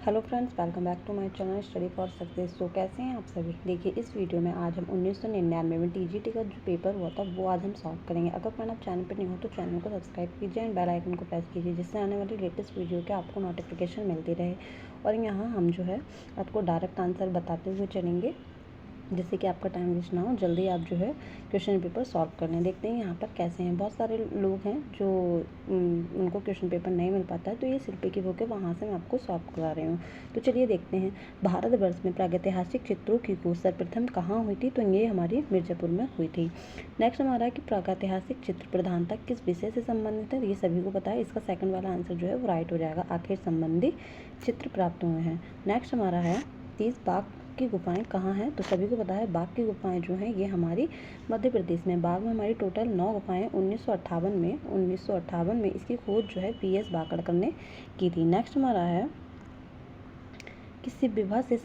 Hello friends, welcome back to my channel study for success. तो कैसे हैं आप सभी। देखिए, इस वीडियो में आज हम 1999 में टीजीटी का जो पेपर हुआ था वो आज हम सॉल्व करेंगे। अगर फ्रेंड आप चैनल पर नहीं हो तो चैनल को सब्सक्राइब कीजिए एंड बेल आइकन को प्रेस कीजिए, जिससे आने वाली लेटेस्ट वीडियो के आपको नोटिफिकेशन मिलती रहे। और यहाँ हम जो है आपको डायरेक्ट आंसर बताते हुए चलेंगे, जिससे कि आपका टाइम वेस्ट ना हो। जल्दी आप जो है क्वेश्चन पेपर सॉल्व कर लें। देखते हैं यहाँ पर कैसे हैं। बहुत सारे लोग हैं जो उनको क्वेश्चन पेपर नहीं मिल पाता है, तो ये शिल्पी की बुक है, वहाँ से मैं आपको सॉल्व करा रही हूँ। तो चलिए देखते हैं। भारतवर्ष में प्रागैतिहासिक चित्रों की खोज सर्वप्रथम कहाँ हुई थी, तो ये हमारी मिर्ज़ापुर में हुई थी। नेक्स्ट हमारा है कि प्रागैतिहासिक चित्र प्रधानता किस विषय से संबंधित है, ये सभी को पता है। इसका सेकंड वाला आंसर जो है वो राइट हो जाएगा। आखिर संबंधी चित्र प्राप्त हुए हैं। नेक्स्ट हमारा है 30 बाघ की गुफाएं कहाँ हैं, तो सभी को पता है बाघ की गुफाएं जो हैं ये हमारी मध्य प्रदेश में। बाघ में हमारी टोटल 9 गुफाएं 1958 में इसकी खोज जो है PS बाकड़कर ने की थी। नेक्स्ट हमारा है कि शिव विवाह से जो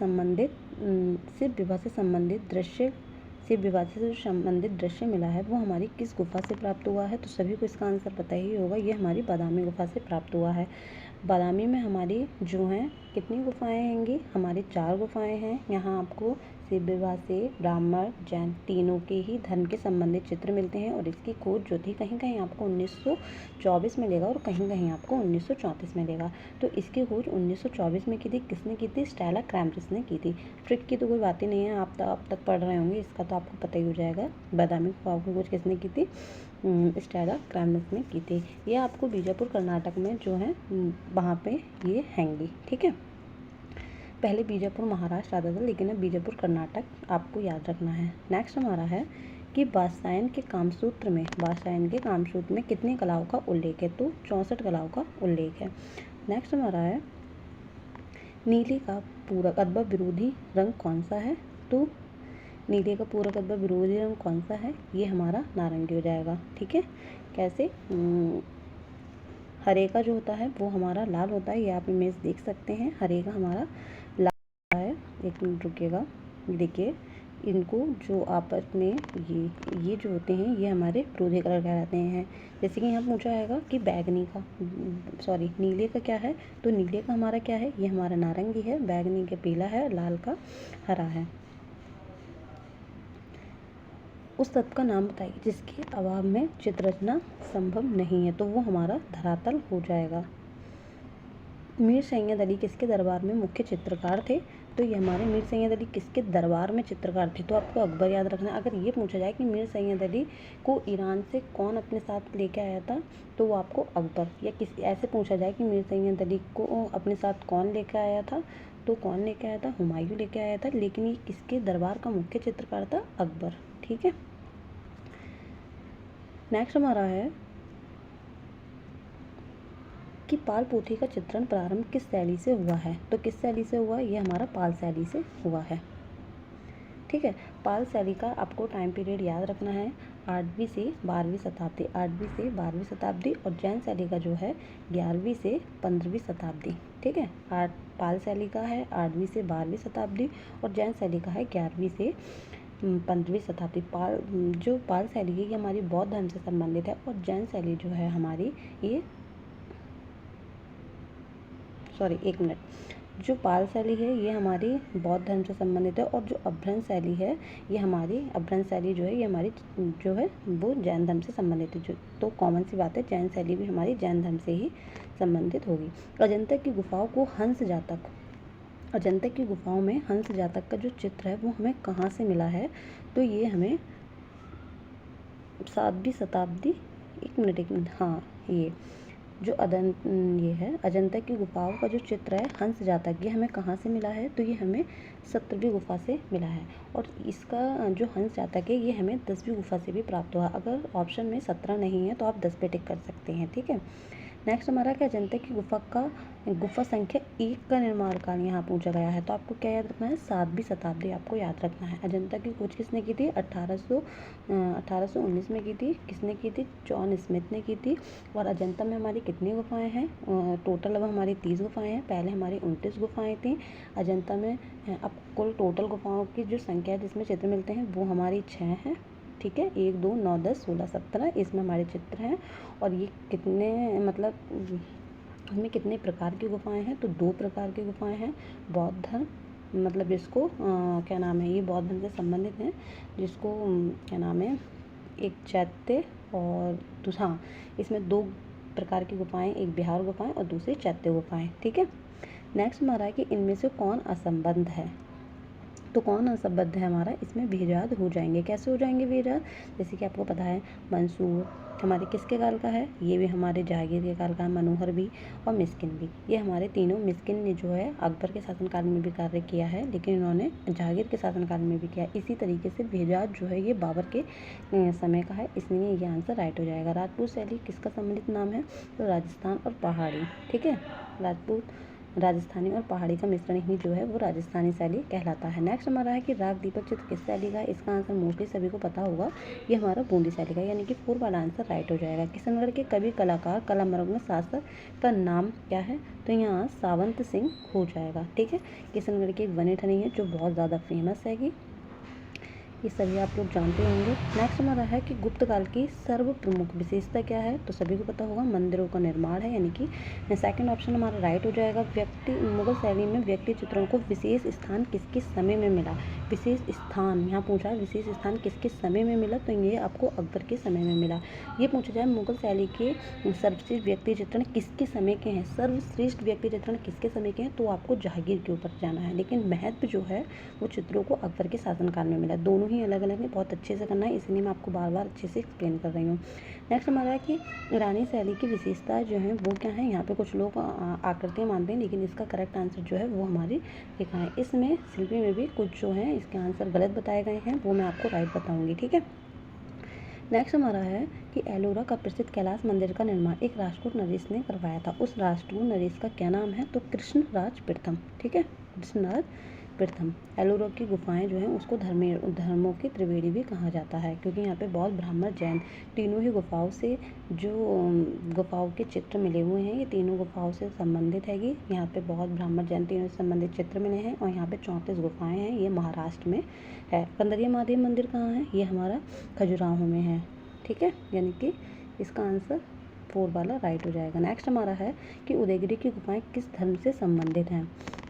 संबंधित दृश्य मिला है वो हमारी किस गुफा से प्राप्त हुआ है, तो सभी को इसका आंसर पता ही होगा। ये हमारी बादामी गुफा से प्राप्त हुआ है। बादामी में हमारी जो हैं कितनी गुफाएं हैंगी, हमारी 4 गुफाएं हैं। यहाँ आपको शिव विवाह से ब्राह्मण जैन तीनों के ही धर्म के संबंधित चित्र मिलते हैं। और इसकी खोज जो थी कहीं कहीं आपको 1924 में लेगा और कहीं कहीं आपको 1934 में लेगा। तो इसकी खोज 1924 में की थी। किसने की थी? स्टेला क्रैम्ब्रिज ने की थी। ट्रिक की तो कोई बात ही नहीं है, आप तक पढ़ रहे होंगे, इसका तो आपको पता ही हो जाएगा। बादामी गुफाओं की खोज किसने की थी? स्टेला क्रैम्ब्रिज ने की थी। ये आपको बीजापुर कर्नाटक में जो है वहाँ पे ये हैंगी। ठीक है, पहले बीजापुर महाराष्ट्र आता था, लेकिन अब बीजापुर कर्नाटक आपको याद रखना है। नेक्स्ट हमारा है कि वात्स्यायन के कामसूत्र में कितनी कलाओं का उल्लेख है, तो 64 कलाओं का उल्लेख है। नेक्स्ट हमारा है नीली का पूरक अथवा विरोधी रंग कौन सा है, तो नीले का पूरक अथवा विरोधी रंग कौन सा है, ये हमारा नारंगी हो जाएगा। ठीक है, कैसे? हरे का जो होता है वो हमारा लाल होता है, ये आप इमेज देख सकते हैं। हरे का हमारा लाल है। एक मिनट रुकिएगा, देखिए इनको जो आपस में ये जो होते हैं ये हमारे विरोधी कलर कहलाते हैं। जैसे कि यहाँ पूछा आएगा कि नीले का क्या है, तो नीले का हमारा क्या है, ये हमारा नारंगी है, बैगनी का पीला है, लाल का हरा है। उस तत्व का नाम बताइए जिसके अभाव में चित्र रचना संभव नहीं है, तो वो हमारा धरातल हो जाएगा। मीर सैयद अली किसके दरबार में मुख्य चित्रकार थे, तो ये हमारे मीर सैयद अली किसके दरबार में चित्रकार थे, तो आपको अकबर याद रखना है। अगर ये पूछा जाए कि मीर सैयद अली को ईरान से कौन अपने साथ लेके आया था, तो वो आपको अकबर, या किसी ऐसे पूछा जाए कि मीर सैयद अली को अपने साथ कौन लेके आया था, तो कौन लेके आया था? हुमायूं लेके आया था। लेकिन ये किसके दरबार का मुख्य चित्रकार था? अकबर। ठीक है, नेक्स्ट हमारा है कि पाल पोथी का चित्रण प्रारंभ किस शैली से हुआ है, तो किस शैली से हुआ? ये हमारा पाल शैली से हुआ है। ठीक है, पाल शैली का आपको टाइम पीरियड याद रखना है, 8वीं से 12वीं शताब्दी, और जैन शैली का जो है 11वीं से 15वीं शताब्दी। ठीक है, पाल शैली का है 8वीं से 12वीं शताब्दी और जैन शैली का है 11वीं से 15वीं शताब्दी। पाल शैली है ये हमारी बौद्ध धर्म से संबंधित है, और जैन शैली जो है हमारी ये जो पाल शैली है ये हमारी बौद्ध धर्म से संबंधित है, और जो अभ्रंश शैली है ये हमारी जो है वो जैन धर्म से संबंधित है। तो कॉमन सी बात है, जैन शैली भी हमारी जैन धर्म से ही संबंधित होगी। अजंता की गुफाओं में हंस जातक का जो चित्र है वो हमें कहाँ से मिला है, तो ये हमें 7वीं शताब्दी, एक मिनट हाँ, ये जो अजंता की गुफाओं का जो चित्र है हंस जातक, ये हमें कहाँ से मिला है, तो ये हमें 17वीं गुफा से मिला है। और इसका जो हंस जातक है ये हमें 10वीं गुफा से भी प्राप्त हुआ। अगर ऑप्शन में 17 नहीं है तो आप 10 पे टिक कर सकते हैं। ठीक है, नेक्स्ट हमारा क्या, अजंता की गुफा संख्या 1 का निर्माण काल यहाँ पूछा गया है, तो आपको क्या याद रखना है? 7वीं शताब्दी आपको याद रखना है। अजंता की खोज किसने की थी? 1819 में की थी। किसने की थी? जॉन स्मिथ ने की थी। और अजंता में हमारी कितनी गुफाएं हैं? टोटल अब हमारी 30 गुफाएं हैं, पहले हमारी 29 गुफाएं थी अजंता में। अब कुल टोटल गुफाओं की जो संख्या है जिसमें चित्र मिलते हैं वो हमारी 6 हैं। ठीक है, 1 2 9 10 16 17 इसमें हमारे चित्र हैं। और ये कितने उसमें कितने प्रकार की गुफाएं हैं, तो 2 प्रकार की गुफाएं हैं। बौद्ध धर्म, मतलब जिसको क्या नाम है, ये बौद्ध धर्म से संबंधित हैं, जिसको क्या नाम है, एक चैत्य और हाँ, इसमें 2 प्रकार की गुफाएं, एक बिहार गुफाएं और दूसरी चैत्य गुफाएं। ठीक है। नेक्स्ट हमारा है कि इनमें से कौन असंबद्ध है। तो कौन असंबद्ध है हमारा, इसमें बेजाद हो जाएंगे। कैसे हो जाएंगे बेजाद, जैसे कि आपको पता है मंसूर हमारे किसके काल का है, ये भी हमारे जहांगीर के काल का है, मनोहर भी और मिस्किन भी, ये हमारे तीनों, मिस्किन ने जो है अकबर के शासनकाल में भी कार्य किया है, लेकिन इन्होंने जहांगीर के शासनकाल में भी किया। इसी तरीके से बेजाद जो है ये बाबर के समय का है, इसलिए ये आंसर राइट हो जाएगा। राजपूत शैली किसका सम्मिलित नाम है, तो राजस्थान और पहाड़ी। ठीक है, राजपूत, राजस्थानी और पहाड़ी का मिश्रण ही जो है वो राजस्थानी शैली कहलाता है। नेक्स्ट हमारा है कि राग दीपक चित्र किस शैली का है, इसका आंसर मोस्टली सभी को पता होगा, ये हमारा बूंदी शैली का, यानी कि 4 वाला आंसर राइट हो जाएगा। किशनगढ़ के कवि कलाकार कलामृग शासक का नाम क्या है, तो यहाँ सावंत सिंह हो जाएगा। ठीक है, किशनगढ़ की एक बनी ठनी है जो बहुत ज़्यादा फेमस हैगी, ये सभी आप लोग जानते होंगे। नेक्स्ट हमारा है कि गुप्त काल की सर्व प्रमुख विशेषता क्या है, तो सभी को पता होगा मंदिरों का निर्माण है, यानी कि सेकंड ऑप्शन हमारा राइट हो जाएगा। व्यक्ति, मुगल शैली में व्यक्ति चित्रों को विशेष स्थान किस किस समय में मिला, विशेष स्थान यहाँ पूछा है, विशेष स्थान किस किस समय में मिला, तो ये आपको अकबर के समय में मिला। ये पूछा जाए मुगल शैली के सर्वश्रेष्ठ व्यक्ति चित्रण किसके समय के हैं, सर्वश्रेष्ठ व्यक्ति चित्रण किसके समय के हैं, तो आपको जहांगीर के ऊपर जाना है, लेकिन महत्व जो है वो चित्रों को अकबर के शासनकाल में मिला। दोनों ही अलग अलग है, बहुत अच्छे से करना है, इसलिए मैं आपको बार बार अच्छे से एक्सप्लेन कर रही हूँ। नेक्स्ट हमारा है कि ईरानी शैली की विशेषता जो है वो क्या है, यहाँ पे कुछ लोग आकृतियाँ मानते हैं, लेकिन इसका करेक्ट आंसर जो है वो हमारी लिखा है। इसमें शिल्पी में भी कुछ जो है इसके आंसर गलत बताए गए हैं, वो मैं आपको राइट बताऊँगी। ठीक है। नेक्स्ट हमारा है कि एलोरा का प्रसिद्ध कैलाश मंदिर का निर्माण एक राजपूत नरेश ने करवाया था, उस राजपूत नरेश का क्या नाम है, तो कृष्णराज प्रथम। ठीक है, कृष्णराज प्रथम। एलोरा की गुफाएं जो हैं उसको धर्मों की त्रिवेणी भी कहा जाता है, क्योंकि यहाँ पे बौद्ध, ब्राह्मण, जैन तीनों ही गुफाओं से जो गुफाओं के चित्र मिले हुए हैं, ये तीनों गुफाओं से संबंधित हैगी। यहाँ पे बौद्ध, ब्राह्मण, जैन तीनों से संबंधित चित्र मिले हैं, और यहाँ पे 34 गुफाएं हैं, ये महाराष्ट्र में है। कंदरिया महादेव मंदिर कहाँ है, ये हमारा खजुराहो में है। ठीक है, यानी कि इसका आंसर 4 वाला राइट हो जाएगा। नेक्स्ट हमारा है कि उदयगिरी की गुफाएं किस धर्म से संबंधित हैं,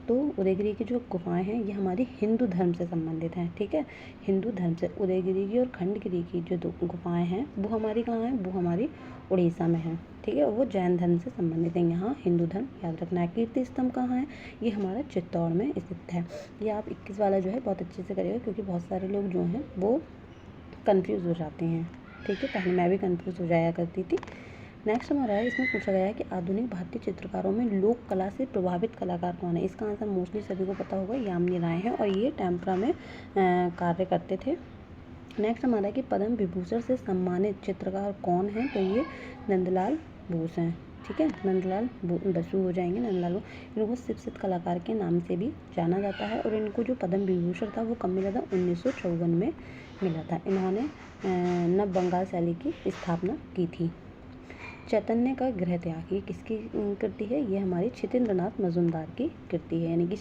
तो उदयगिरी की जो गुफाएं हैं ये हमारी हिंदू धर्म से संबंधित हैं। ठीक है, हिंदू धर्म से उदयगिरी की और खंडगिरी की जो 2 गुफाएं हैं वो हमारी कहाँ हैं, वो हमारी उड़ीसा में है। ठीक है, और वो जैन धर्म से संबंधित है, यहाँ हिंदू धर्म याद रखना है। कीर्ति स्तंभ कहाँ है, ये हमारा चित्तौड़ में स्थित है। ये आप 21 वाला जो है बहुत अच्छे से करिएगा, क्योंकि बहुत सारे लोग जो हैं वो कन्फ्यूज़ हो जाते हैं। ठीक है, पहले मैं भी कन्फ्यूज़ हो जाया करती थी। नेक्स्ट हमारा है, इसमें पूछा गया है कि आधुनिक भारतीय चित्रकारों में लोक कला से प्रभावित कलाकार कौन है, इसका आंसर मोस्टली सभी को पता होगा, यामिनी राय हैं, और ये टेम्परा में कार्य करते थे। नेक्स्ट हमारा है कि पद्म विभूषण से सम्मानित चित्रकार कौन है, तो ये नंदलाल बोस हैं। ठीक है, नंदलाल बसु हो जाएंगे, नंदलाल। इनको शिक्षित कलाकार के नाम से भी जाना जाता है, और इनको जो पद्म विभूषण था वो कब मिला था, 1954 में मिला था। इन्होंने नव बंगाल शैली की स्थापना की थी। चैतन्य का गृह त्याग ये किसकी कृति है, ये हमारी क्षितेंद्रनाथ मजुमदार की कृति है, यानी कि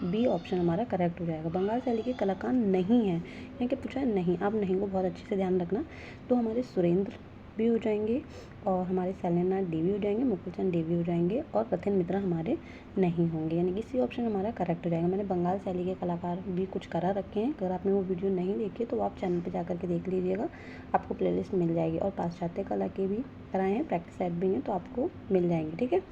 बी ऑप्शन हमारा करेक्ट हो जाएगा। बंगाल शैली के कलाकार नहीं है, यानी कि पूछा है नहीं, आप नहीं को बहुत अच्छे से ध्यान रखना। तो हमारे सुरेंद्र भी हो जाएंगे, और हमारे शैलेंद्रनाथ देवी हो जाएंगे, मुकुलचंद देवी हो जाएंगे, और रतन मित्रा हमारे नहीं होंगे, यानी कि सी ऑप्शन हमारा करेक्ट हो जाएगा। मैंने बंगाल शैली के कलाकार भी कुछ करा रखे हैं, अगर आपने वो वीडियो नहीं देखी तो आप चैनल पर जा करके देख लीजिएगा, आपको प्लेलिस्ट मिल जाएगी। और पाश्चात्य कला के भी कराए हैं, प्रैक्टिस सेट भी हैं, तो आपको मिल जाएंगे। ठीक है,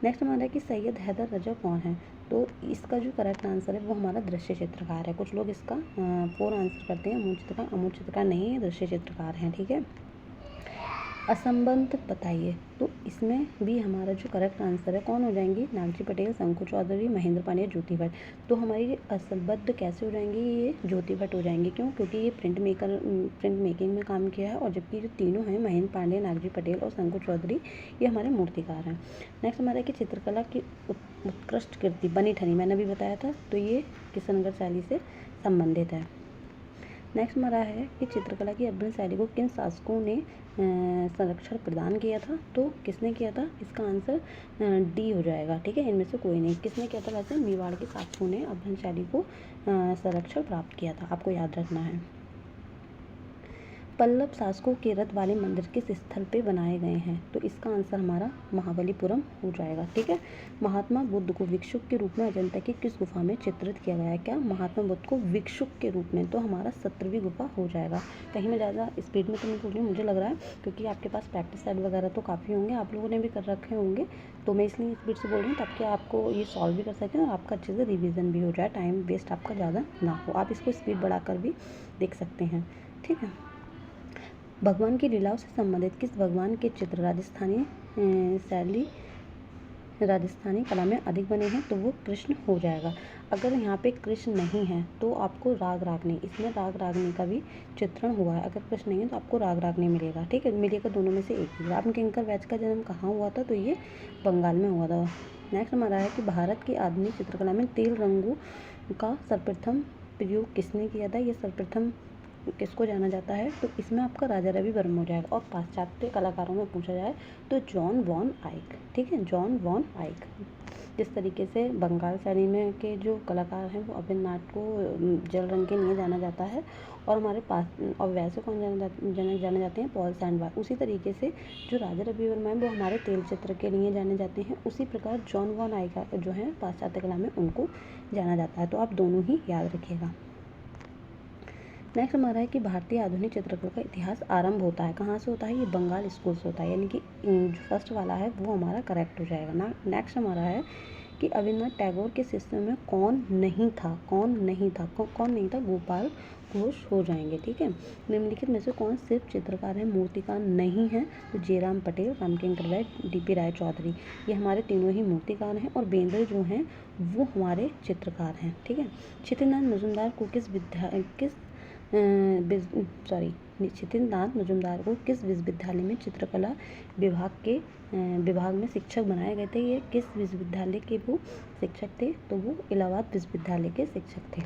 नेक्स्ट हमारा है कि सैयद हैदर रजा कौन है, तो इसका जो करेक्ट आंसर है वो हमारा दृश्य चित्रकार है। कुछ लोग इसका 4 आंसर करते हैं, अमूर्त चित्रकार, अमूर्त चित्रकार नहीं है, दृश्य चित्रकार हैं। ठीक है, असंबद्ध बताइए, तो इसमें भी हमारा जो करेक्ट आंसर है कौन हो जाएंगी, नागजी पटेल, शंकु चौधरी, महेंद्र पांड्या, ज्योति भट्ट। तो हमारी असंबद्ध कैसे हो जाएंगी, ये ज्योति भट्ट हो जाएंगी, क्यों, क्योंकि ये प्रिंट मेकिंग में काम किया है, और जबकि जो तीनों हैं, महेंद्र पांड्या, नागजी पटेल और शंकु चौधरी, ये हमारे मूर्तिकार हैं। नेक्स्ट हमारा है कि चित्रकला की उत्कृष्ट कृति बनी ठनी, मैंने अभी बताया था, तो ये किशनगढ़ शैली से संबंधित है। नेक्स्ट हमारा है कि चित्रकला की अभ्यंतर शैली को किन शासकों ने संरक्षण प्रदान किया था, तो किसने किया था, इसका आंसर डी हो जाएगा। ठीक है, इनमें से कोई नहीं, किसने किया था, वैसे मेवाड़ के शासकों ने अभ्यंतर शैली को संरक्षण प्राप्त किया था, आपको याद रखना है। पल्लव शासकों के रथ वाले मंदिर किस स्थल पे बनाए गए हैं? तो इसका आंसर हमारा महाबलीपुरम हो जाएगा। ठीक है। महात्मा बुद्ध को भिक्षुक के रूप में अजंता की किस गुफा में चित्रित किया गया है? क्या महात्मा बुद्ध को भिक्षुक के रूप में? तो हमारा 17वीं गुफा हो जाएगा। कहीं मैं ज़्यादा स्पीड में तो नहीं बोल रही हूँ, मुझे लग रहा है, क्योंकि आपके पास प्रैक्टिस सेट वगैरह तो काफ़ी होंगे, आप लोगों ने भी कर रखे होंगे, तो मैं इसलिए स्पीड से बोल रही हूँ ताकि आपको ये सॉल्व भी कर सकें और आपका अच्छे से रिविज़न भी हो जाए, टाइम वेस्ट आपका ज़्यादा ना हो। आप इसको स्पीड बढ़ाकर भी देख सकते हैं। ठीक है। भगवान की लीलाओं से संबंधित किस भगवान के चित्र राजस्थानी कला में अधिक बने हैं? तो वो कृष्ण हो जाएगा। अगर यहाँ पे कृष्ण नहीं है तो आपको राग रागनी, इसमें राग रागनी का भी चित्रण हुआ है। अगर कृष्ण नहीं है तो आपको राग रागनी मिलेगा। ठीक है, मिलेगा दोनों में से एक ही। रामकिंकर वैच का जन्म कहाँ हुआ था? तो ये बंगाल में हुआ था। नेक्स्ट हमारा है कि भारत की आधुनिक चित्रकला में तेल रंगों का सर्वप्रथम प्रयोग किसने किया था? ये सर्वप्रथम किसको जाना जाता है? तो इसमें आपका राजा रवि वर्मा हो जाएगा। और पाश्चात्य कलाकारों में पूछा जाए तो जॉन वॉन आइक। ठीक है, जॉन वॉन आइक। जिस तरीके से बंगाल शैली में के जो कलाकार हैं वो अभिननाट को जल रंग के लिए जाना जाता है, और हमारे पास और वैसे कौन जाने जाते हैं? Paul Sandberg. उसी तरीके से जो राजा रवि वर्मा है वो हमारे तेल चित्र के लिए जाने जाते हैं। उसी प्रकार जॉन वॉन आइक जो है पाश्चात्य कला में उनको जाना जाता है। तो आप दोनों ही याद रखिएगा। नेक्स्ट हमारा है कि भारतीय आधुनिक चित्रकला का इतिहास आरंभ होता है, कहाँ से होता है? ये बंगाल स्कूल से होता है, यानी कि जो फर्स्ट वाला है वो हमारा करेक्ट हो जाएगा ना। नेक्स्ट हमारा है कि अविनाश टैगोर के शिष्यों में कौन नहीं था? कौन नहीं था? कौन नहीं था? गोपाल घोष हो जाएंगे। ठीक है। निम्नलिखित में से कौन सिर्फ चित्रकार है, मूर्तिकार नहीं है? तो जयराम पटेल, रामकिंकर वैच, डीपी राय चौधरी, ये हमारे तीनों ही मूर्तिकार हैं, और बेंद्रे जो हैं वो हमारे चित्रकार हैं। ठीक है। क्षितिनाथ मजुमदार को क्षितिनाथ मजुमदार को किस विश्वविद्यालय में चित्रकला विभाग में शिक्षक बनाए गए थे? ये किस विश्वविद्यालय के वो शिक्षक थे? तो वो इलाहाबाद विश्वविद्यालय के शिक्षक थे।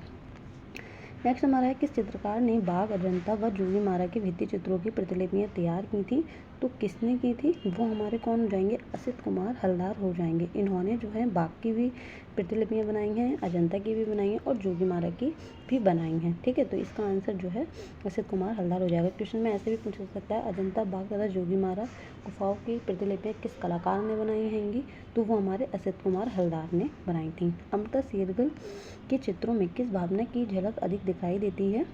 नेक्स्ट हमारा है किस चित्रकार ने बाघ, अजंता व जोगीमारा के भित्ति चित्रों की प्रतिलिपियाँ तैयार की थी? तो किसने की थी? वो हमारे कौन हो जाएंगे? असित कुमार हलदार हो जाएंगे। इन्होंने जो है बाघ की भी प्रतिलिपियाँ बनाई हैं, अजंता की भी बनाई हैं, और जोगीमारा की भी बनाई हैं। ठीक है, तो इसका आंसर जो है असित कुमार हलदार हो जाएगा। क्वेश्चन में ऐसे भी पूछा सकता है, अजंता, बाघ तथा जोगीमारा गुफाओं की प्रतिलिपियाँ किस कलाकार ने बनाई हैंगी? तो वो हमारे असित कुमार हलदार ने बनाई थी। अमृता शेरगिल के चित्रों में किस भावना की झलक अधिक दिखाई देती है?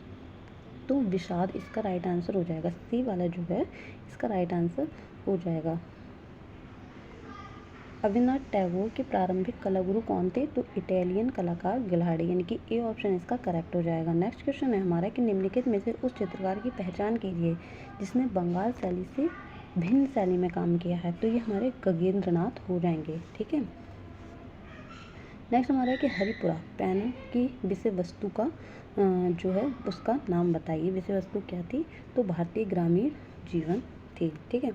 तो विषाद इसका राइट आंसर हो जाएगा। सी वाला जो है इसका राइट आंसर हो जाएगा। अविनाश टैगोर के प्रारंभिक कलागुरु कौन थे? तो इटालियन कलाकार गिलार्डी, यानी कि ए ऑप्शन इसका करेक्ट हो जाएगा। नेक्स्ट क्वेश्चन है हमारा कि निम्नलिखित में से उस चित्रकार की पहचान कीजिए जिसने बंगाल शैली से भिन्न शैली में काम किया है। तो ये हमारे गगनेंद्रनाथ हो जाएंगे। ठीक है। नेक्स्ट हमारा है कि हरिपुरा पैनल की विषय वस्तु का जो है उसका नाम बताइए। विषय वस्तु क्या थी? तो भारतीय ग्रामीण जीवन थी। ठीक है।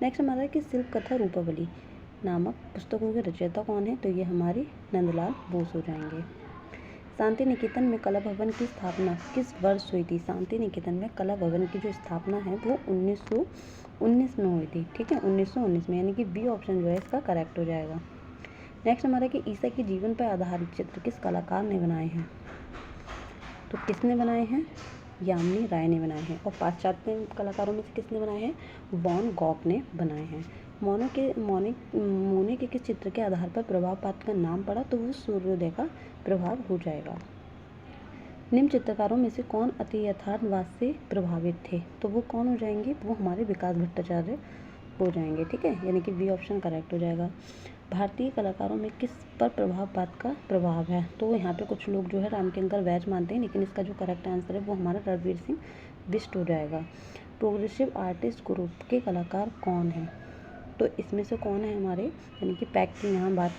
नेक्स्ट हमारा है कि शिल्प कथा रूपावली नामक पुस्तकों के रचयिता कौन है? तो ये हमारी नंदलाल बोस हो जाएंगे। शांति निकेतन में कला भवन की स्थापना किस वर्ष हुई थी? शांति निकेतन में कला भवन की जो स्थापना है वो 1919 में हुई थी। ठीक है, 1919 में, यानी कि बी ऑप्शन जो है इसका करेक्ट हो जाएगा। नेक्स्ट हमारा कि ईसा के जीवन पर आधारित चित्र किस कलाकार ने बनाए हैं? तो किसने बनाए हैं? यामिनी राय ने बनाए हैं। और पाश्चात्य कलाकारों में से किसने बनाए हैं? वॉन गॉग ने बनाए हैं। मोने के किस चित्र के आधार पर प्रभावपात का नाम पड़ा? तो वो सूर्योदय का प्रभाव हो जाएगा। निम्न चित्रकारों में से कौन अति यथार्थवाद से प्रभावित थे? तो वो कौन हो जाएंगे? वो हमारे विकास भट्टाचार्य हो जाएंगे। ठीक है, यानी कि बी ऑप्शन करेक्ट हो जाएगा। भारतीय कलाकारों में किस पर प्रभावपात का प्रभाव है? तो यहाँ पे कुछ लोग जो है रामकिंकर वैच मानते हैं, लेकिन इसका जो करेक्ट आंसर है वो हमारा रणवीर सिंह बिष्ट हो जाएगा। प्रोग्रेसिव आर्टिस्ट ग्रुप के कलाकार कौन हैं? तो इसमें से कौन है हमारे, यानी कि पैक की यहाँ बात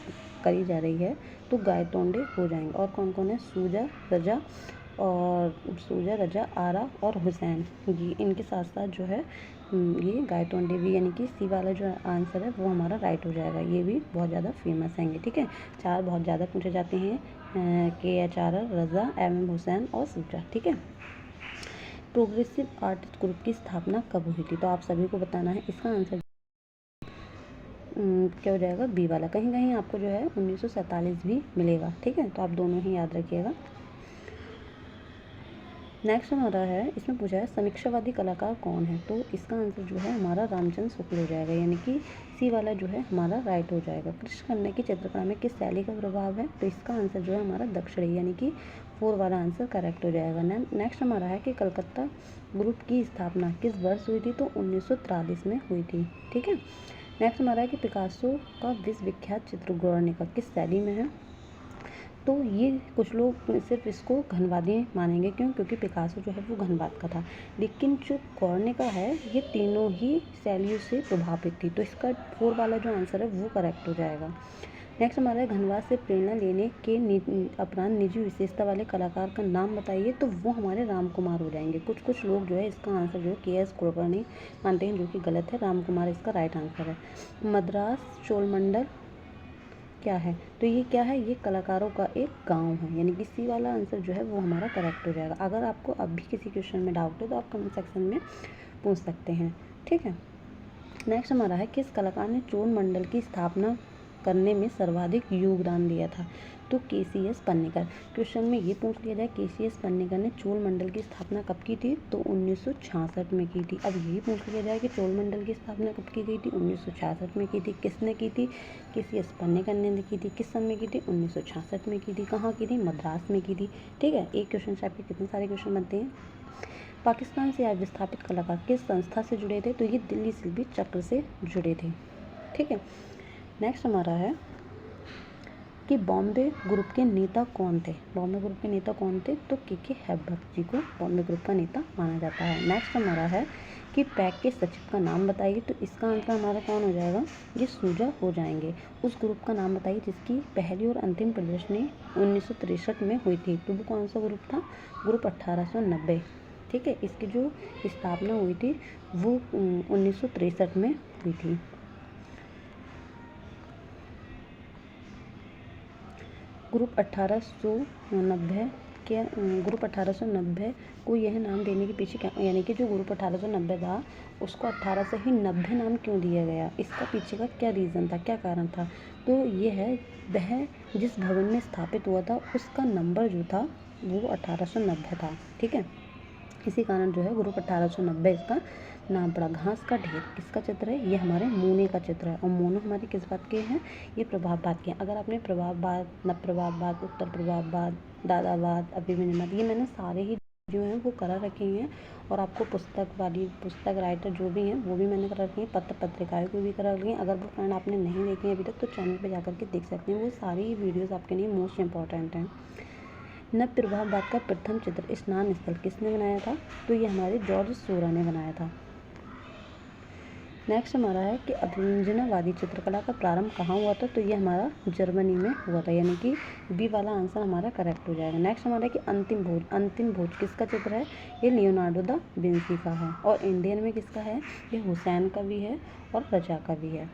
करी जा रही है, तो गायतोंडे हो जाएंगे। और कौन कौन है? सूजा रजा, आरा और हुसैन, ये इनके साथ साथ जो है ये गायतोंडे भी, यानी कि सी वाला जो आंसर है वो हमारा राइट हो जाएगा। ये भी बहुत ज़्यादा फेमस हैंगे। ठीक है, चार बहुत ज़्यादा पूछे जाते हैं, KH आर, रजा, MM हुसैन और सूजा। ठीक है। प्रोग्रेसिव आर्टिस्ट ग्रुप की स्थापना कब हुई थी? तो आप सभी को बताना है। इसका आंसर क्या हो जाएगा? बी वाला। कहीं कहीं आपको जो है 1947 भी मिलेगा। ठीक है, तो आप दोनों ही याद रखिएगा। नेक्स्ट हमारा है, इसमें पूछा है समीक्षावादी कलाकार कौन है, तो इसका आंसर जो है हमारा रामचंद्र शुक्ल हो जाएगा, यानी कि सी वाला जो है हमारा राइट हो जाएगा। कृष्ण कन्या की चित्रकला में किस शैली का प्रभाव है, तो इसका आंसर जो है हमारा दक्षिणी, यानी कि 4 वाला आंसर करेक्ट हो जाएगा। नेक्स्ट हमारा है कि कलकत्ता ग्रुप की स्थापना किस वर्ष हुई थी, तो 1943 में हुई थी। ठीक है। नेक्स्ट हमारा है कि पिकासो का विश्वविख्यात चित्र गुर्निका किस शैली में है, तो ये कुछ लोग सिर्फ इसको घनवादी मानेंगे, क्यों, क्योंकि पिकासो जो है वो घनवाद का था, लेकिन जो गुर्निका है ये तीनों ही शैलियों से प्रभावित थी, तो इसका 4 वाला जो आंसर है वो करेक्ट हो जाएगा। नेक्स्ट हमारा है घनवाद से प्रेरणा लेने के उपरांत निजी विशेषता वाले कलाकार का नाम बताइए, तो वो हमारे राम कुमार हो जाएंगे। कुछ लोग जो है इसका आंसर जो है KS कुलकर्णी मानते हैं, जो कि गलत है, राम कुमार इसका राइट आंसर है। मद्रास चोलमंडल क्या है, तो ये क्या है, ये कलाकारों का एक गांव है, यानी कि सी वाला आंसर जो है वो हमारा करेक्ट हो जाएगा। अगर आपको अब भी किसी क्वेश्चन में डाउट है तो आप कमेंट सेक्शन में पूछ सकते हैं। ठीक है। नेक्स्ट हमारा है किस कलाकार ने चोल मंडल की स्थापना करने में सर्वाधिक योगदान दिया था, तो KCS पन्नेकर। क्वेश्चन में ये पूछ लिया जाए KCS पन्नेकर ने चोल मंडल की स्थापना कब की थी, तो 1966 में की थी। अब यही पूछ लिया जाए कि चोल मंडल की स्थापना कब की गई थी, 1966 में की थी। किसने की थी, KCS पन्नेकर ने की थी। किस सन में की थी, 1966 में की थी। कहाँ की थी, मद्रास में की थी। ठीक है। एक क्वेश्चन से आपके कितने सारे क्वेश्चन बनते हैं। पाकिस्तान से आज विस्थापित कलाकार किस संस्था से जुड़े थे, तो ये दिल्ली शिल्पी चक्र से जुड़े थे। ठीक है। नेक्स्ट हमारा है कि बॉम्बे ग्रुप के नेता कौन थे। बॉम्बे ग्रुप के नेता कौन थे, तो KK हैबर जी को बॉम्बे ग्रुप का नेता माना जाता है। नेक्स्ट हमारा है कि पैक के सचिव का नाम बताइए, तो इसका आंसर हमारा कौन हो जाएगा, ये सूजा हो जाएंगे। उस ग्रुप का नाम बताइए जिसकी पहली और अंतिम प्रदर्शनी 1963 में हुई थी, तो वो कौन सा ग्रुप था, ग्रुप 1890। ठीक है। इसकी जो स्थापना हुई थी वो 1963 में हुई थी। ग्रुप 1890 के ग्रुप 1890 को यह नाम देने के पीछे क्या, यानी कि जो ग्रुप 1890 था उसको 18 से ही 90 नाम क्यों दिया गया, इसका पीछे का क्या रीज़न था, क्या कारण था, तो ये है वह जिस भवन में स्थापित हुआ था उसका नंबर जो था वो 1890 था। ठीक है। इसी कारण जो है ग्रुप 1890 इसका नाम पड़ा। घास का ढेर किसका चित्र है, ये हमारे मोने का चित्र है, और मोनो हमारी किस बात के हैं, ये प्रभाववाद के हैं। अगर आपने प्रभाववाद, नव प्रभाववाद, उत्तर प्रभाववाद, दादावाद, अभिमन्युवाद, ये मैंने सारे ही जो हैं वो करा रखे हैं, और आपको पुस्तक राइटर जो भी हैं वो भी मैंने करा रखी हैं, पत्र पत्रिकाएँ को भी करा रखी हैं। अगर वो फ्रेंड आपने नहीं देखी है अभी तक तो चैनल पर जाकर के देख सकते हैं, वो सारी वीडियोज़ आपके लिए मोस्ट इंपॉर्टेंट हैं। नव प्रभाववाद का प्रथम चित्र स्नान स्थल किसने बनाया था, तो ये हमारे जॉर्ज सोरा ने बनाया था। नेक्स्ट हमारा है कि अभिव्यंजनावादी चित्रकला का प्रारंभ कहाँ हुआ था, तो ये हमारा जर्मनी में हुआ था, यानी कि बी वाला आंसर हमारा करेक्ट हो जाएगा। नेक्स्ट हमारा है कि अंतिम भोज किसका चित्र है, ये लियोनार्डो दा विंसी का है, और इंडियन में किसका है, ये हुसैन का भी है और रजा का भी है।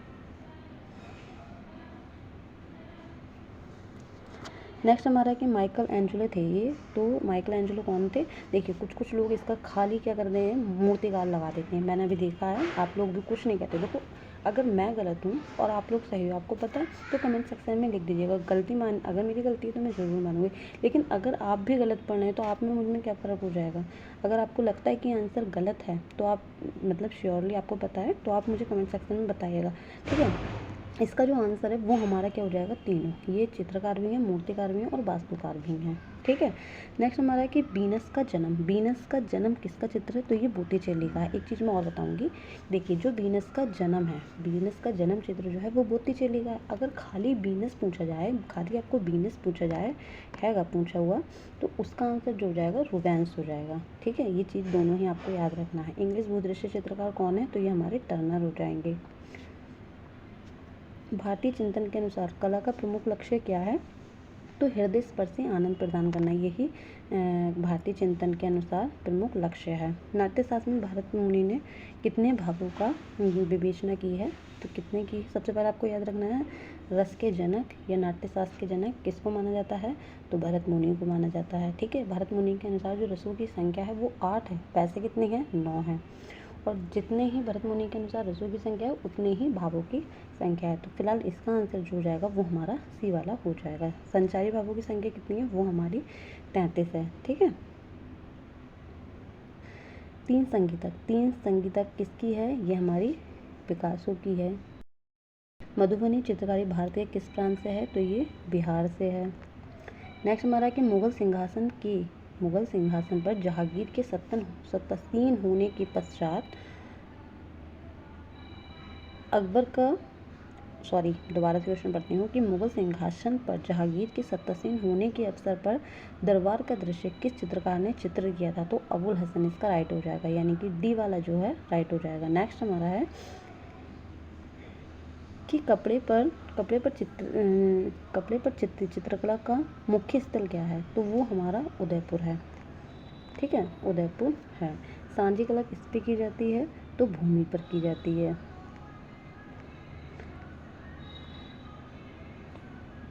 नेक्स्ट हमारा कि माइकल एंजेलो थे ये, तो माइकल एंजेलो कौन थे, देखिए कुछ लोग इसका खाली क्या करते हैं, मूर्तिकार लगा देते हैं, मैंने भी देखा है, आप लोग भी कुछ नहीं कहते। देखो अगर मैं गलत हूँ और आप लोग सही हो, आपको पता है, तो कमेंट सेक्शन में लिख दीजिएगा। अगर मेरी गलती है तो मैं ज़रूर मानूंगी, लेकिन अगर आप भी गलत पढ़ रहे हैं तो आप में मुझ में क्या फ़र्क हो जाएगा। अगर आपको लगता है कि आंसर गलत है तो आप मतलब श्योरली आपको पता है तो आप मुझे कमेंट सेक्शन में बताइएगा। ठीक है। इसका जो आंसर है वो हमारा क्या हो जाएगा, तीनों, ये चित्रकार भी हैं, मूर्तिकार भी हैं और वास्तुकार भी हैं। ठीक है। नेक्स्ट हमारा है कि वीनस का जन्म किसका चित्र है, तो ये बोत्तिचेली का है। एक चीज़ मैं और बताऊंगी, देखिए जो वीनस का जन्म चित्र जो है वो बोत्तिचेली का है। अगर खाली वीनस पूछा जाए, खाली आपको वीनस पूछा जाए हैगा पूछा हुआ, तो उसका आंसर जो हो जाएगा रूबेंस हो जाएगा। ठीक है। ये चीज़ दोनों ही आपको याद रखना है। इंग्लिश भूदृश्य चित्रकार कौन है, तो ये हमारे टर्नर हो जाएंगे। भारतीय चिंतन के अनुसार कला का प्रमुख लक्ष्य क्या है, तो हृदय स्पर्शी आनंद प्रदान करना, यही भारतीय चिंतन के अनुसार प्रमुख लक्ष्य है। नाट्यशास्त्र में भरत मुनि ने कितने भावों का विवेचना की है, तो कितने की, सबसे पहले आपको याद रखना है, रस के जनक या नाट्यशास्त्र के जनक किसको माना जाता है, तो भरत मुनि को माना जाता है। ठीक है। भरत मुनि के अनुसार जो रसों की संख्या है वो 8 है, पैसे कितने हैं, 9 हैं, और जितने ही भरत मुनि के अनुसार रसों की संख्या है उतने ही भावों की संख्या है। तो फिलहाल इसका आंसर जो हो जाएगा वो हमारा सी वाला हो जाएगा। संचारी भावों की संख्या कितनी है, वो हमारी 33 है। ठीक है। तीन संगीतक किसकी है? ये हमारी पिकासो की है। मधुबनी चित्रकारी भारतीय किस प्रांत से है? तो ये बिहार से है। नेक्स्ट हमारा कि मुगल सिंहासन पर जहांगीर के सत्तासीन होने के पश्चात दोबारा से क्वेश्चन पढ़ती हूँ कि मुगल सिंहासन पर जहांगीर के सत्तासीन होने के अवसर पर दरबार का दृश्य किस चित्रकार ने चित्र किया था? तो अबुल हसन इसका राइट हो जाएगा, यानी कि डी वाला जो है राइट हो जाएगा। नेक्स्ट हमारा है कि कपड़े पर चित्रकला का मुख्य स्थल क्या है? तो वो हमारा उदयपुर है। ठीक है, उदयपुर है। सांझी कला किस पे की जाती है? तो भूमि पर की जाती है।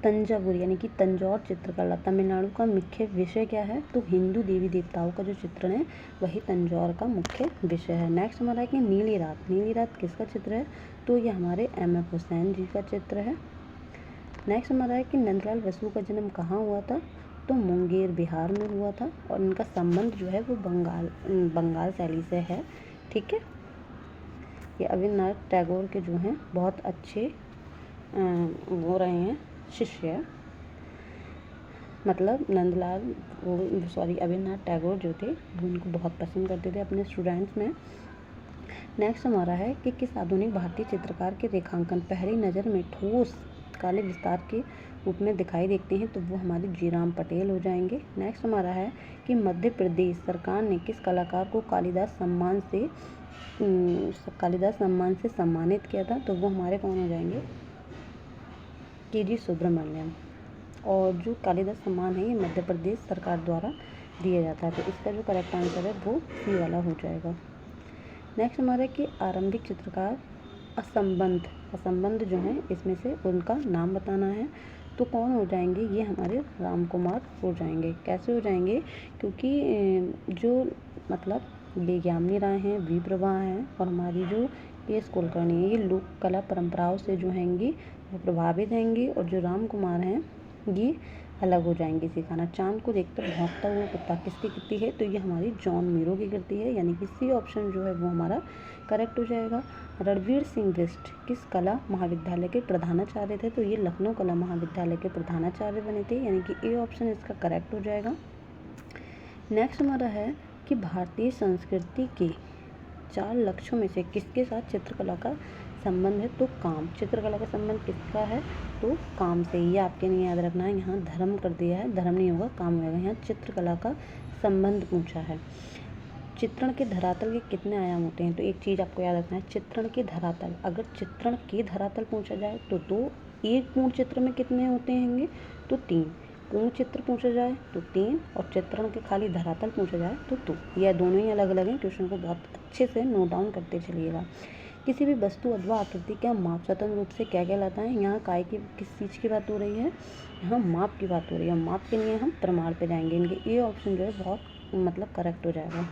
तंजावुर यानी कि तंजौर चित्रकला तमिलनाडु का मुख्य विषय क्या है? तो हिंदू देवी देवताओं का जो चित्रण है वही तंजौर का मुख्य विषय है। नेक्स्ट हमारा है कि नीली रात किसका चित्र है? तो ये हमारे एम.एफ. हुसैन जी का चित्र है। नेक्स्ट हमारा है कि नंदलाल बसु का जन्म कहाँ हुआ था? तो मुंगेर बिहार में हुआ था और इनका संबंध जो है वो बंगाल शैली से है। ठीक है, ये अविनाश टैगोर के जो हैं बहुत अच्छे वो रहे हैं शिष्य, मतलब अविनाश टैगोर जो थे वो उनको बहुत पसंद करते थे अपने स्टूडेंट्स में। नेक्स्ट हमारा है कि किस आधुनिक भारतीय चित्रकार के रेखांकन पहली नज़र में ठोस काले विस्तार के रूप में दिखाई देते हैं? तो वो हमारे जीराम पटेल हो जाएंगे। नेक्स्ट हमारा है कि मध्य प्रदेश सरकार ने किस कलाकार को कालिदास सम्मान से सम्मानित किया था? तो वो हमारे कौन हो जाएंगे? के.जी. सुब्रमण्यम। और जो कालिदास सम्मान है ये मध्य प्रदेश सरकार द्वारा दिया जाता है। तो इसका जो करेक्ट आंसर है वो सी वाला हो जाएगा। नेक्स्ट हमारा कि आरंभिक चित्रकार असंबंध जो है इसमें से उनका नाम बताना है। तो कौन हो जाएंगे? ये हमारे राम कुमार हो जाएंगे। कैसे हो जाएंगे? क्योंकि जो मतलब ये यामिनी राय हैं, वी प्रभा हैं और हमारी जो के.एस. कुलकर्णी है, ये लोक कला परंपराओं से जो हैंगी वो प्रभावित हैंगी और जो राम कुमार हैं ये अलग हो जाएंगे सिखाना। चांद को देखकर भौंकता हुआ कुत्ता किसकी कृति है? तो ये हमारी जॉन मीरो की कृति है, यानी कि सी ऑप्शन जो है वो हमारा करेक्ट हो जाएगा। रणवीर सिंह बिष्ट किस कला महाविद्यालय के प्रधानाचार्य थे? तो ये लखनऊ कला महाविद्यालय के प्रधानाचार्य बने थे, यानी कि ए ऑप्शन इसका करेक्ट हो जाएगा। नेक्स्ट हमारा है कि भारतीय संस्कृति के 4 लक्ष्यों में से किसके साथ चित्रकला का संबंध है? तो काम। चित्रकला का संबंध किसका है? तो काम से। ये आपके नहीं याद रखना है, यहाँ धर्म कर दिया है, धर्म नहीं होगा काम होगा। यहाँ चित्रकला का संबंध पूछा है। चित्रण के धरातल के कितने आयाम होते हैं? तो एक चीज़ आपको याद रखना है, चित्रण के धरातल, अगर चित्रण के धरातल पूछा जाए तो 2, एक पूर्ण चित्र में कितने होते हैंगे? तो 3। पूर्ण चित्र पूछा जाए तो 3 और चित्रण के खाली धरातल पूछा जाए तो 2। यह दोनों ही अलग अलग हैं। क्वेश्चन को बहुत अच्छे से नोट डाउन करते चलिएगा। किसी भी वस्तु अथवा आकृति का माप स्वतंत्र रूप से क्या कहलाता है? यहाँ काय की किस चीज़ की बात हो रही है? यहाँ माप की बात हो रही है। माप के लिए हम प्रमाण पे जाएंगे। इनके ए ऑप्शन जो है बहुत मतलब करेक्ट हो जाएगा।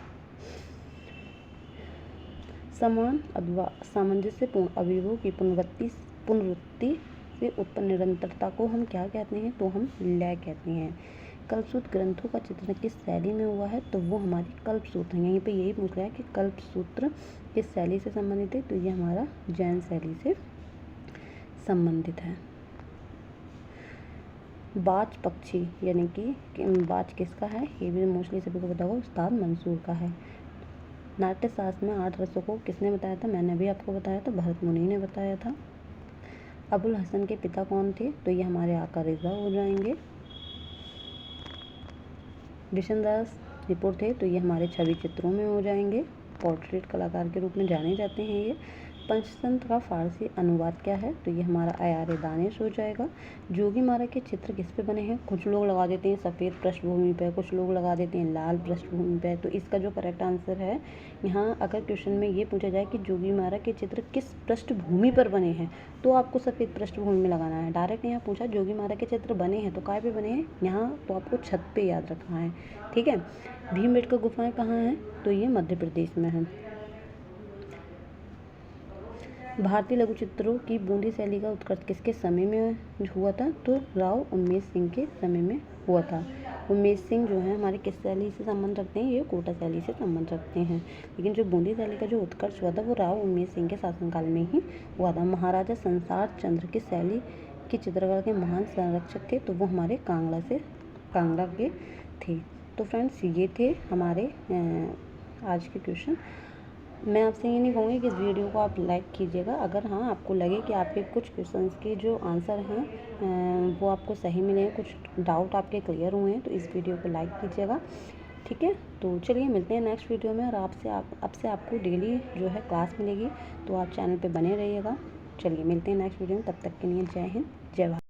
समान अथवा सामंजस्यपूर्ण अवयवों की पुनरुक्ति से उत्पन्न निरंतरता को हम क्या कहते हैं? तो हम लय कहते हैं। कल्पसूत्र ग्रंथों का चित्रण किस शैली में हुआ है? तो वो हमारी कल्पसूत्र है। यहीं पे यही पूछ रहा है कि कल्पसूत्र किस शैली से संबंधित है? तो ये हमारा जैन शैली से संबंधित है। बाज पक्षी यानी कि बाज किसका है? ये भी मोस्टली सभी को पता होगा, उस्ताद मंसूर का है। नाट्य शास्त्र में 8 रसों को किसने बताया था? मैंने भी आपको बताया था, भरत मुनि ने बताया था। अबुल हसन के पिता कौन थे? तो ये हमारे आका रिज़ा हो जाएंगे। विशनदास रिपोर्ट थे तो ये हमारे छवि चित्रों में हो जाएंगे। पोर्ट्रेट कलाकार के रूप में जाने जाते हैं ये। पंचतंत्र का फारसी अनुवाद क्या है? तो ये हमारा अयार दानिश हो जाएगा। जोगी मारा के चित्र किस पे बने हैं? कुछ लोग लगा देते हैं सफ़ेद पृष्ठभूमि पे, कुछ लोग लगा देते हैं लाल पृष्ठभूमि पे। तो इसका जो करेक्ट आंसर है, यहाँ अगर क्वेश्चन में ये पूछा जाए कि जोगी मारा के चित्र किस पृष्ठभूमि पर बने हैं तो आपको सफ़ेद पृष्ठभूमि में लगाना है। डायरेक्ट यहाँ पूछा जोगी मारा के चित्र बने हैं तो काय पे बने हैं? यहाँ तो आपको छत पे याद रखना है। ठीक है। भीमबेटका गुफाएं कहाँ हैं? तो ये मध्य प्रदेश में है। भारतीय लघु चित्रों की बूंदी शैली का उत्कर्ष किसके समय में हुआ था? तो राव उमेश सिंह के समय में हुआ था। उमेश सिंह जो है हमारे किस शैली से संबंध रखते हैं, ये कोटा शैली से संबंध रखते हैं। लेकिन जो बूंदी शैली का जो उत्कर्ष हुआ था वो राव उमेश सिंह के शासनकाल में ही हुआ था। महाराजा संसार चंद्र की शैली की चित्रकला के महान संरक्षक थे, तो वो हमारे कांगड़ा के थे। तो फ्रेंड्स ये थे हमारे आज के क्वेश्चन। मैं आपसे ये नहीं कहूँगी कि इस वीडियो को आप लाइक कीजिएगा, अगर हाँ आपको लगे कि आपके कुछ क्वेश्चंस के जो आंसर हैं वो आपको सही मिले हैं, कुछ डाउट आपके क्लियर हुए हैं, तो इस वीडियो को लाइक कीजिएगा, ठीक है। तो चलिए मिलते हैं नेक्स्ट वीडियो में, और आपसे आपको डेली जो है क्लास मिलेगी, तो आप चैनल पे बने रहिएगा। चलिए मिलते हैं नेक्स्ट वीडियो में, तब तक के लिए जय हिंद जय भारत।